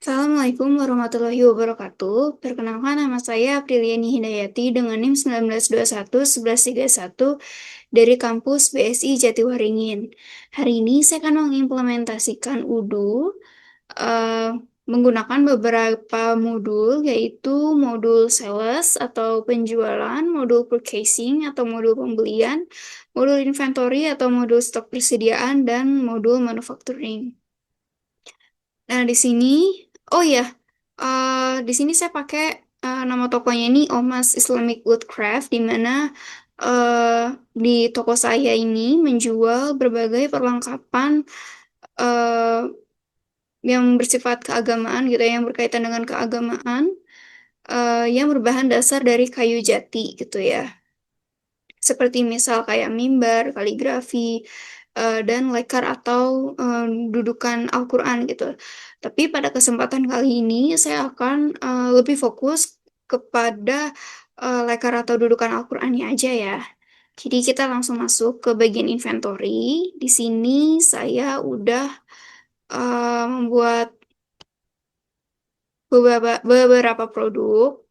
Assalamualaikum warahmatullahi wabarakatuh. Perkenalkan nama saya Apriliani Hidayati dengan NIM 1921 1131 dari kampus BSI Jatiwaringin. Hari ini saya akan mengimplementasikan UDU eh, menggunakan beberapa modul yaitu modul sales atau penjualan, modul purchasing atau modul pembelian, modul inventory atau modul stok persediaan, dan modul manufacturing. Nah, di sini, oh ya, di sini saya pakai nama tokonya ini Omas Islamic Woodcraft, di mana di toko saya ini menjual berbagai perlengkapan eh, yang bersifat keagamaan gitu ya, yang berkaitan dengan keagamaan, yang berbahan dasar dari kayu jati gitu ya. Seperti misal kayak mimbar, kaligrafi, dan lekar atau dudukan Al-Quran gitu. Tapi pada kesempatan kali ini saya akan lebih fokus kepada lekar atau dudukan Al-Qurannya aja ya. Jadi kita langsung masuk ke bagian inventory. Di sini saya udah membuat beberapa produk.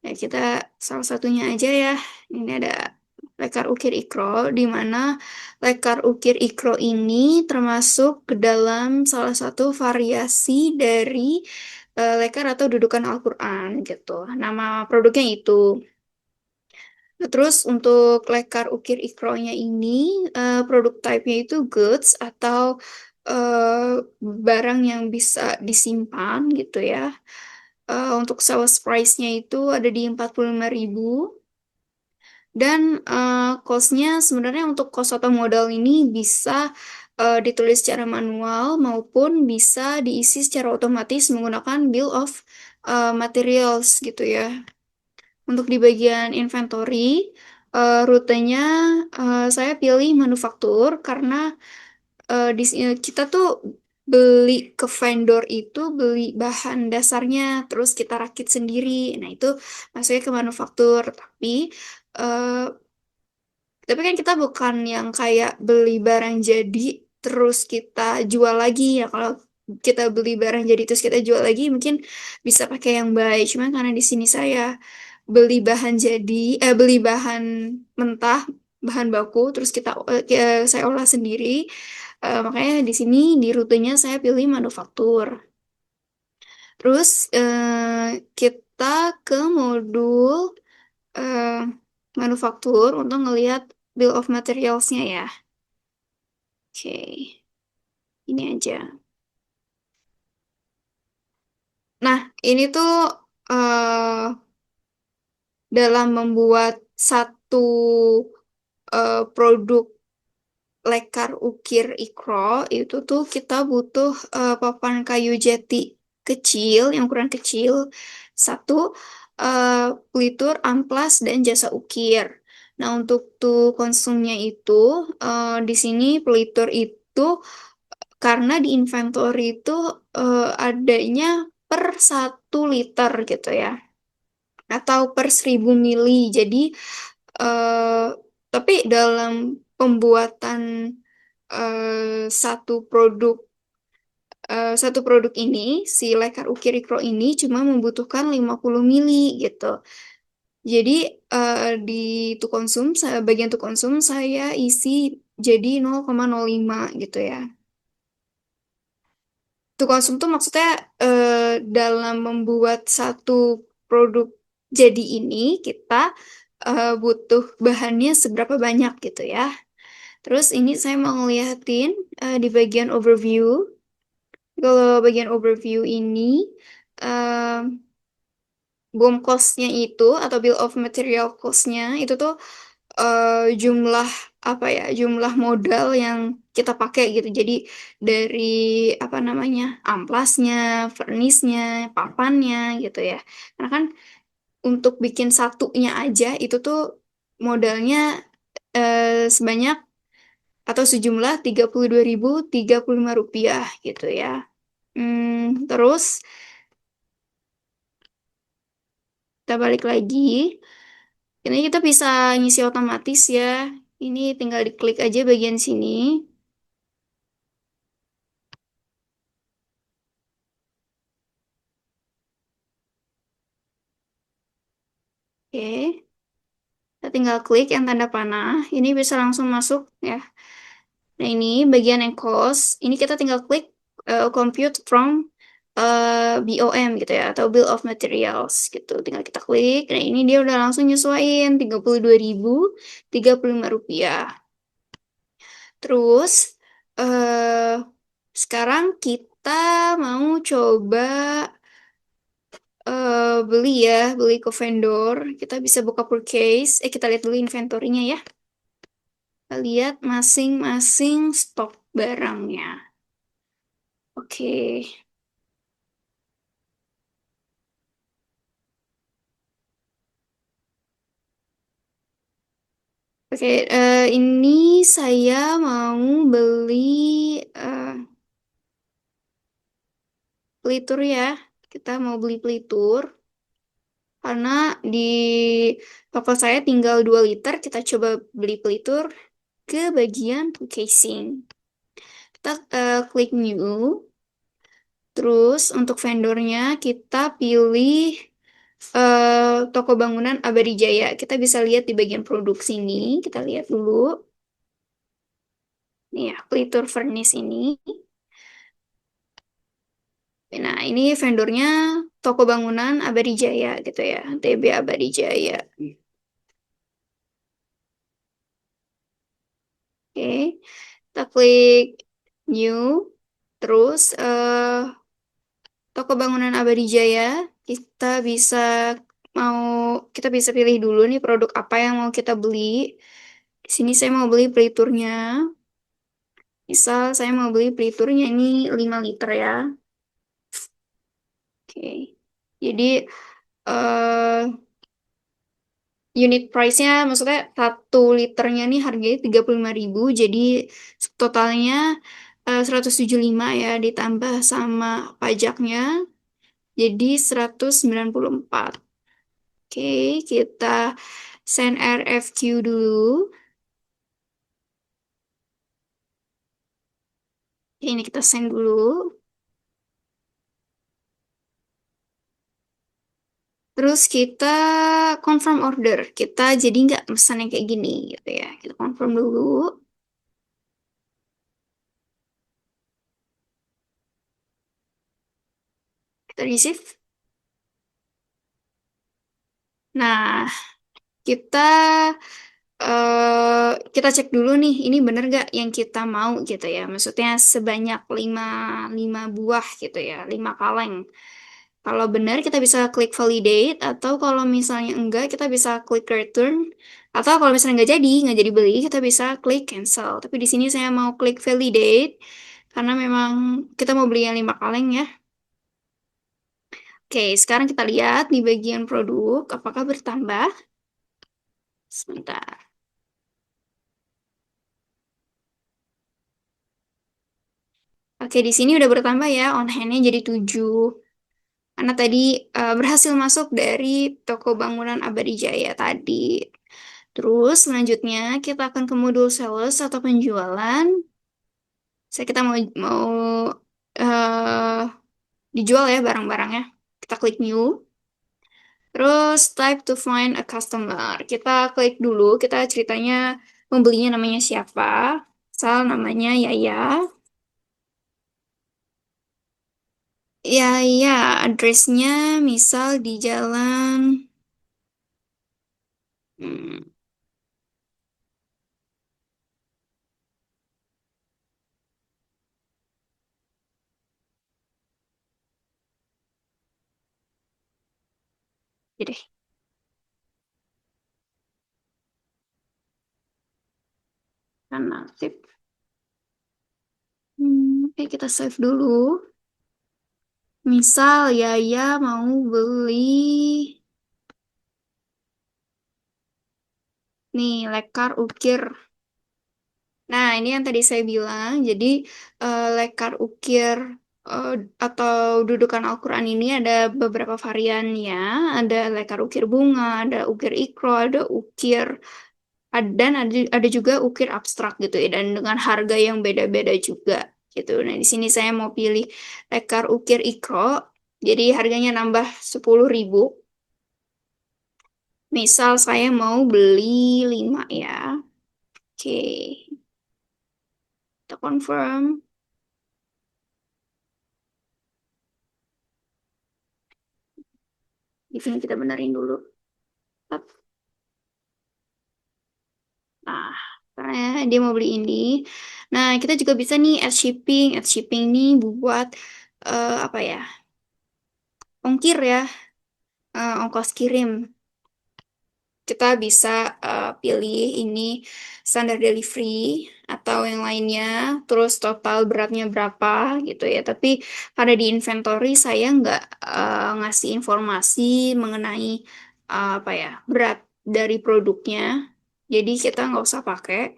Ya, kita salah satunya aja ya. Ini ada lekar ukir ikro, di mana lekar ukir ikro ini termasuk ke dalam salah satu variasi dari lekar atau dudukan Al-Quran gitu. Nama produknya itu. Nah, terus untuk lekar ukir ikronya ini, produk type-nya itu goods atau eh, barang yang bisa disimpan gitu ya. Untuk sales price-nya itu ada di 45.000. Dan cost-nya sebenarnya untuk cost atau modal ini bisa ditulis secara manual maupun bisa diisi secara otomatis menggunakan bill of materials gitu ya. Untuk di bagian inventory, rutenya saya pilih manufaktur karena di sini kita tuh beli ke vendor itu beli bahan dasarnya terus kita rakit sendiri. Nah, itu masuknya ke manufaktur. Eh, tapi kan kita bukan yang kayak beli barang jadi terus kita jual lagi ya. Kalau kita beli barang jadi terus kita jual lagi mungkin bisa pakai yang baik. Cuman karena di sini saya beli bahan jadi, beli bahan mentah, bahan baku, terus saya olah sendiri. Makanya di sini di rutenya saya pilih manufaktur. Terus kita ke modul eh, manufaktur untuk ngelihat bill of materials-nya ya. Oke, ini aja. Nah, ini tuh eh, dalam membuat satu produk lekar ukir ikro itu tuh kita butuh papan kayu jati kecil, yang ukuran kecil, satu, eh, pelitur, amplas, dan jasa ukir. Nah, untuk tuh konsumnya itu, di sini pelitur itu karena di inventory itu adanya per 1 liter gitu ya, atau per 1.000 mili. Jadi, eh, tapi dalam pembuatan satu produk ini, si lekar ukir ikro ini cuma membutuhkan 50 mili gitu. Jadi di bagian tu konsum saya isi jadi 0,05 gitu ya. Tu konsum tuh maksudnya dalam membuat satu produk jadi ini kita butuh bahannya seberapa banyak gitu ya. Terus ini saya mau ngeliatin di bagian overview. Kalau bagian overview ini, eh, BOM cost-nya itu atau bill of material cost-nya itu tuh jumlah apa ya, jumlah modal yang kita pakai gitu. Jadi dari apa namanya, amplasnya, vernisnya, papannya gitu ya. Karena kan untuk bikin satunya aja itu tuh modalnya sebanyak atau sejumlah 32.035 rupiah gitu ya. Terus kita balik lagi. Ini kita bisa ngisi otomatis ya. Ini tinggal diklik aja bagian sini. Oke, kita tinggal klik yang tanda panah. Ini bisa langsung masuk ya. Nah, ini bagian yang cost. Ini kita tinggal klik compute from BOM gitu ya, atau Bill of Materials gitu. Tinggal kita klik. Nah, ini dia udah langsung nyesuaiin 32.035 rupiah. Terus, eh sekarang kita mau coba beli ya, beli ke vendor. Kita bisa buka purchase. Kita lihat dulu inventory-nya ya. Kita lihat masing-masing stok barangnya. Oke. Oke, ini saya mau beli eh, pelitur ya. Kita mau beli pelitur karena di toko saya tinggal 2 liter. Kita coba beli pelitur ke bagian casing. Kita klik new. Terus untuk vendornya kita pilih toko bangunan Abadi Jaya. Kita bisa lihat di bagian produk sini. Kita lihat dulu. Nih ya, pelitur furnace ini. Nah, ini vendornya toko bangunan Abadi Jaya gitu ya. TB Abadi Jaya. Oke, kita klik new. Terus toko bangunan Abadi Jaya, kita bisa mau kita bisa pilih dulu nih produk apa yang mau kita beli. Di sini saya mau beli peliturnya. Misal saya mau beli peliturnya ini 5 liter ya. Oke. Jadi eh unit price-nya maksudnya 1 liternya nih harganya 35.000. Jadi totalnya 175 ya, ditambah sama pajaknya jadi 194. Oke, kita send RFQ dulu. Ini kita send dulu. Terus kita confirm order. Kita jadi nggak pesan yang kayak gini gitu ya. Kita confirm dulu. Kita receive. Nah, kita kita cek dulu nih, ini bener gak yang kita mau gitu ya. Maksudnya sebanyak 5 buah gitu ya, 5 kaleng. Kalau benar kita bisa klik validate, atau kalau misalnya enggak kita bisa klik return, atau kalau misalnya nggak jadi beli, kita bisa klik cancel. Tapi di sini saya mau klik validate karena memang kita mau beli yang 5 kaleng ya. Oke, sekarang kita lihat di bagian produk apakah bertambah. Sebentar. Oke, di sini udah bertambah ya, on hand-nya jadi 7. Karena tadi berhasil masuk dari toko bangunan Abadi Jaya tadi. Terus selanjutnya kita akan ke modul sales atau penjualan. Kita mau mau eh, dijual ya barang-barangnya. Kita klik new. Terus type to find a customer. Kita klik dulu, kita ceritanya pembelinya namanya siapa. Misal namanya Yaya. Yaya, addressnya misal di jalan. Hmm, jadi kan aktif. Oke, kita save dulu. Misal Yaya mau beli nih lekar ukir. Nah, ini yang tadi saya bilang. Jadi lekar ukir eh, atau dudukan Al-Quran ini ada beberapa variannya. Ada lekar ukir bunga, ada ukir ikro, ada ukir dan ada juga ukir abstrak gitu ya. Dan dengan harga yang beda-beda juga gitu. Nah, di sini saya mau pilih lekar ukir ikro. Jadi harganya nambah 10.000. Misal saya mau beli 5 ya. Oke, kita confirm. Di sini kita benerin dulu. Tap. Nah, karena dia mau beli ini. Nah, kita juga bisa nih add shipping. Add shipping nih buat apa ya? Ongkir ya, ongkos kirim. Kita bisa pilih ini standar delivery atau yang lainnya, terus total beratnya berapa gitu ya. Tapi pada di inventory saya nggak ngasih informasi mengenai apa ya berat dari produknya. Jadi kita nggak usah pakai.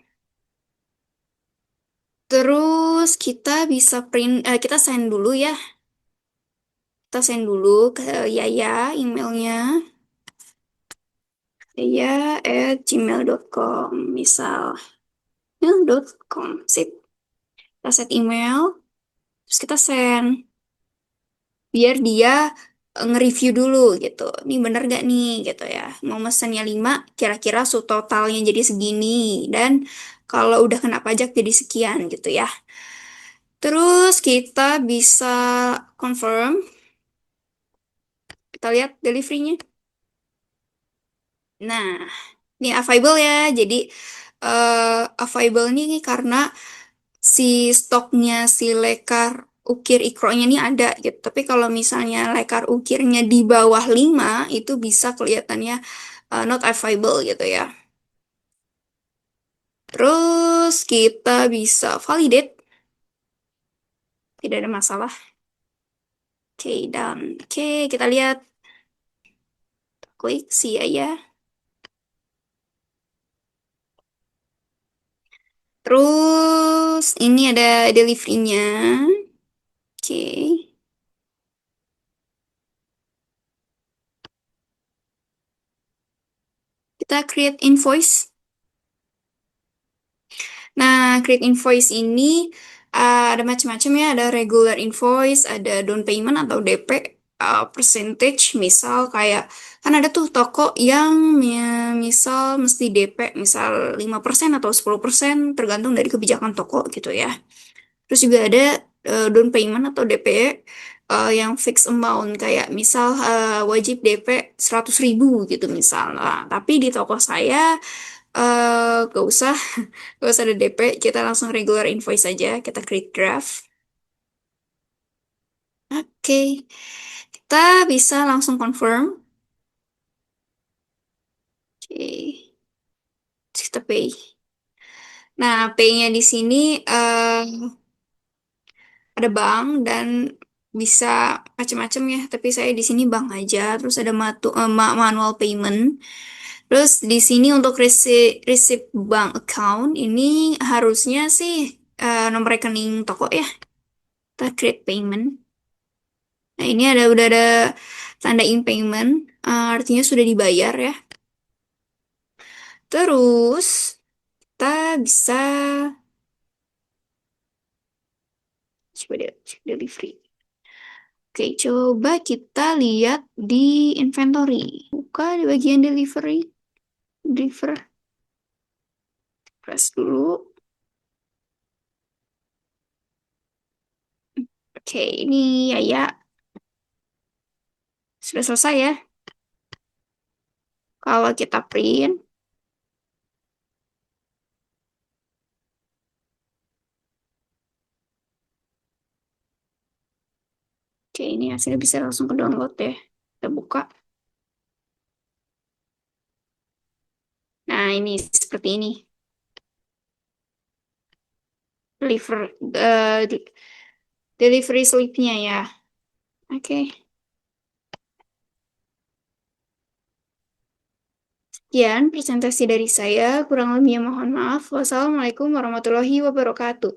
Terus kita bisa kita send dulu ya. Kita send dulu ke Yaya emailnya. Yaya@gmail.com misal. Gmail.com. Sip. Kita set email, terus kita send. Biar dia nge-review dulu gitu. Ini bener gak nih gitu ya. Mau mesennya 5, kira-kira subtotalnya jadi segini. Dan kalau udah kena pajak jadi sekian gitu ya. Terus kita bisa confirm. Kita lihat delivery-nya. Nah, ini available ya. Jadi available ini karena si stoknya si lekar ukir ikronya ini ada gitu. Tapi kalau misalnya lekar ukirnya di bawah 5 itu bisa kelihatannya not available gitu ya. Terus kita bisa validate, tidak ada masalah. Oke, dan oke kita lihat klik see ya. Terus ini ada delivery-nya. Oke. Kita create invoice. Nah, create invoice ini ada macam-macam ya, ada regular invoice, ada down payment atau DP, percentage, misal kayak kan ada tuh toko yang misal mesti DP misal 5% atau 10% tergantung dari kebijakan toko gitu ya. Terus juga ada down payment atau DP yang fixed amount kayak misal wajib DP 100.000 gitu misal. Nah, tapi di toko saya gak usah. Gak usah ada DP, kita langsung regular invoice aja. Kita create draft. Oke, kita bisa langsung confirm. Oke, terus kita pay. Nah, pay-nya di sini ada bank dan bisa macam-macam ya. Tapi saya di sini bank aja. Terus ada manual payment. Terus di sini untuk receipt bank account ini harusnya sih nomor rekening toko ya. Kita create payment. Nah, ini udah ada tanda in payment, artinya sudah dibayar ya. Terus kita bisa coba cek delivery. Oke, coba kita lihat di inventory. Buka di bagian delivery. Deliver. Press dulu. Oke, ini ya sudah selesai ya. Kalau kita print, oke ini hasilnya bisa langsung ke download ya. Kita buka. Nah, ini seperti ini. Deliver, delivery slip-nya ya. Oke. Sekian presentasi dari saya. Kurang lebihnya mohon maaf. Wassalamualaikum warahmatullahi wabarakatuh.